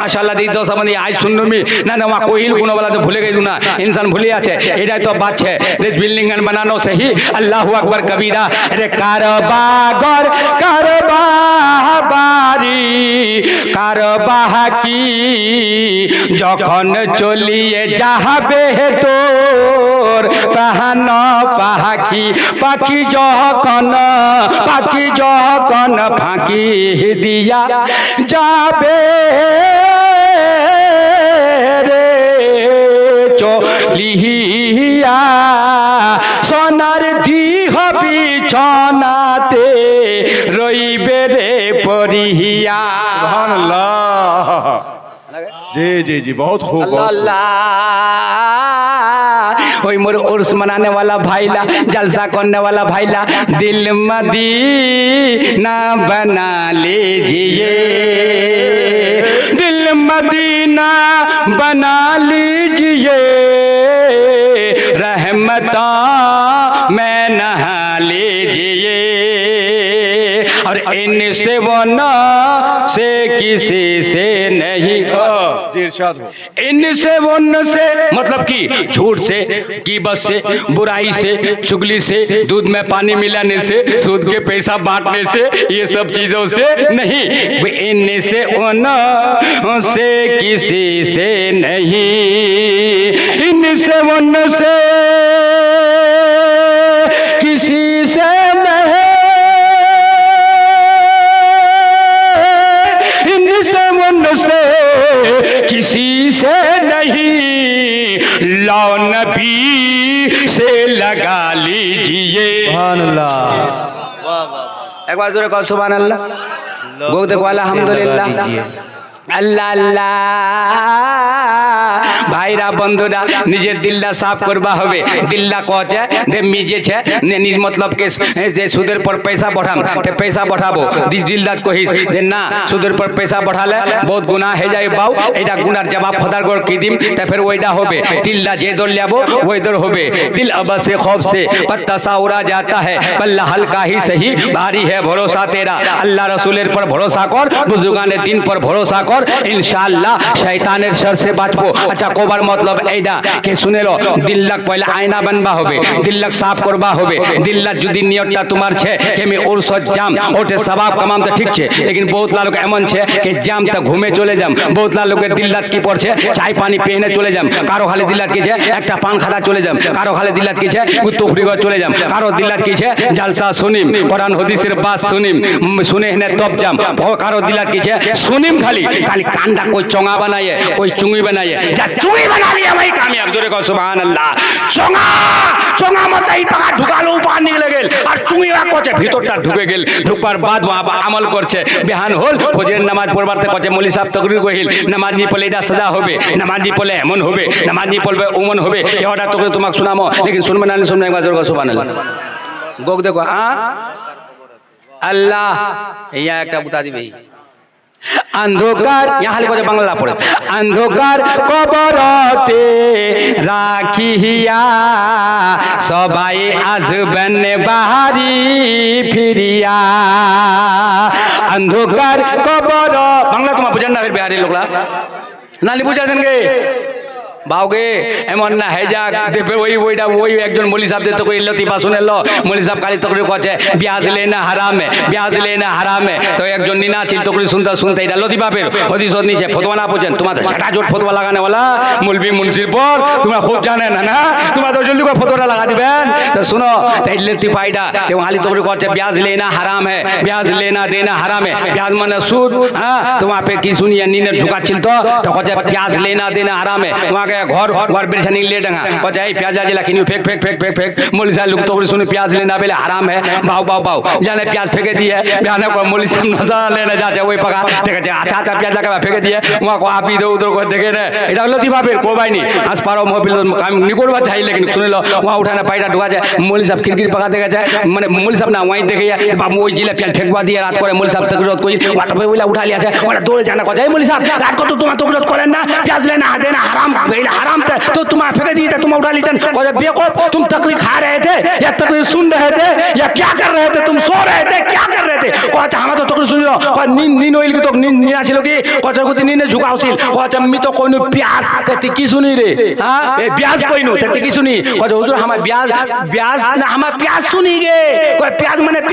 মাশাআল্লাহ दी दोस्त बंदी आज सुन मी ना ना वहाँ कोई गुना वाला तो भूले गए ना इंसान भूले आचे इधर तो बात है दिस बिल्डिंग बनानो सही अल्लाह अकबर कबीरा अरे कारबागर कारबारी कारबाह की যখন চলিয়ে যাবে তোর প্রাণ পাখি পাখি যখন ফাঁকি দিয়া যাবে রে চলিয়া সোনার দিহ বিছানাতে রইবে রে পরিহিয়া सुभानअल्लाह। जी जी जी बहुत खूब वही मोर उर्स मनाने वाला भाईला जलसा करने वाला भाईला दिल मदीना बना लीजिए दिल मदीना बना लीजिए रहमता में नहा लीजिए और इनसे वो ना से किसी से नहीं जी इरशाद हो। इनसे वन से मतलब कि झूठ से कीबत से बुराई से चुगली से दूध में पानी मिलाने से सूद के पैसा बांटने से ये सब चीजों से नहीं इनसे वन से किसी से नहीं इनसे वन से किसी से नहीं इनसे वन से किसी से नहीं लो नबी से लगा लीजिए सुभानअल्लाह। एक बार जोरे कहो सुभान अल्लाह गो देखो अल्हम्दुलिल्लाह अल्लाह अल्लाह ভাইরা বন্ধুরা নিজের দিলটা সাফ করবা হবে দিলটা কছে যে মিজেছে নিজ मतलब के যে সুদের পর পয়সা बढ़ाम ते पैसा बढ़ाबो दिलदात कहिस যে না সুদের পর পয়সা बढ़ाले बहुत गुनाह हो जाए बाऊ এটা গুনার জবাব খোদার গর কি দিম তে फिर ওইটা হবে দিলটা যে দর लेबो ওই দর হবে दिल अब से खौफ से पत्ता उड़ा जाता है बल्ला हल्का ही सही भारी है भरोसा तेरा अल्लाह रसूलेर पर भरोसा कर बुजुर्गाने दिन पर भरोसा कर इंशाअल्लाह शैतानेर शर से बाँचबो अच्छा कोबार मतलब এইটা কে শুনেলো দিললাক পয়লা আয়না বানবা হবে দিললাক সাফ করবা হবে দিললাক যদি নিয়তটা তোমার છે કે મે ওর সজ্জাম ওটে সওয়াব কামাম তো ঠিক છે लेकिन बहुत লোক এমন છે કે জাম তা ঘুমে চলে যাম বহুত লোকের দিললাত কি পড়ছে চাই পানি পেনে চলে যাম কারো খালি দিললাত কি છે একটা পান খাদা চলে যাম কারো খালি দিললাত কি છે তুফরি গো চলে যাম কারো দিললাত কি છે জলসা শুনিম কোরআন হাদিসের বাত শুনিম শুনে নে তব যাম কারো দিললাত কি છે শুনিম খালি খালি কান্ডা कोई चोंगा बनाए कोई चुंगी बनाए जा चुंगी बना लिया वही कामयाब जोरे को सुभान अल्लाह चोंगा चोंगा मतलब ई पाका ढुकालो ऊपर निकले गेल और चुंगी वा कोचे ভিতরটা ঢুকে গেল ঢুকবার বাদ আমল করছে বিহান হল ফজরের নামাজ পড়বার তে কোচে মৌলভী সাহেব তকরির কহিল নামাজ নি পড়লে এটা সাজা হবে নামাজ নি পড়লে এমন হবে নামাজ নি পড়বে ওমন হবে এই অর্ডার তো তোমাকে শোনামো लेकिन सुनবে না শুনবে একবার জোরে को सुभान अल्लाह গোক দেখো আল্লাহ ইয়া একটা বুতা দিবে अंधकार यहाँ लिखो बांग्ला पढ़े अंधकार कबरते राखिया सबाई आजबन बाहरी फिरिया अंधकार कबर बांग्ला तुम्हारा बुझान ना फिर बिहारी लोगला नाली बुझा गे बावगे एमन ना है जा फिर वही वही একজন মৌলভী সাহেব তো কই লতিফা শুনেলো মৌলভী সাহেব কালি তকরি কছে ব্যাজ লেনা হারাম है तो একজন নিনা ছিল তকরি শুনতে এটা লতিফা ফের হাদিস নিচে ফতোয়া না পড়েন তোমাদের ঝাটাঝট ফতোয়া লাগানে वाला মৌলভী মুন্সির পর তোমরা খুব জানেন না তোমরা তো জলদি করে ফতোয়াটা লাগা দিবেন তো শুনো তাই লতিফা এটা তো হালি তকরি কছে ব্যাজ লেনা হারাম है ব্যাজ লেনা দেনা হারাম है ব্যাজ মানে সুদ हां तो वहां पे की सुनिए नीने ঝুকাছিল তো কছে ব্যাজ লেনা দেনা হারাম है वहां घर घर बेरछानी ले डंगा बजाई प्याज जिला किन्यू फेंक फेंक फेंक फेंक फेंक मौलवी साहब लोग तो सुने प्याज लेना बेले हराम है बाऊ बाऊ बाऊ जाने प्याज फेंके दिए बयाने को मौलवी साहब नजर लेने जाते वही पका देखे अच्छा अच्छा प्याज लगा फेंके दिए वहां को आप इधर उधर को देखे ना এটা হলো দিবাবের কোবাই নি আজ পারো মোবিল কাম নিকরবা চাই लेकिन सुन लो वहां उठाना पाइडा ढुका जाए मौलवी साहब खिड़की पका देखा जाए माने मौलवी साहब ना वहीं देखे बाबू ওই जिला प्याज फेंकवा दिए रात করে मौलवी साहब तकरीर कोई वाटर पे बोला उठा लिया है ওরা দৌড়ে जाना को जाए मौलवी साहब रात को तो तुम तकरीर करें ना प्याज लेना देना हराम ये हराम थे तो तुम फेंक दिए थे, तुम उठा लीजिए। कहते बेवकूफ, तुम तकरीर खा रहे थे या तकरीर सुन रहे थे या क्या कर रहे थे, तुम सो रहे थे क्या कर रहे थे? कहते हम तो तकरीर सुन लो, नीन होइल की तो नीना ছিল কি? कहते को नीने झुकाउছিল, कहते मी तो कोइनु प्याज तेती की सुनी रे, हां ए ब्याज कोइनु तेती की सुनी? कहते हुजूर हम ब्याज ना हम प्याज सुनी गे। कोई प्याज माने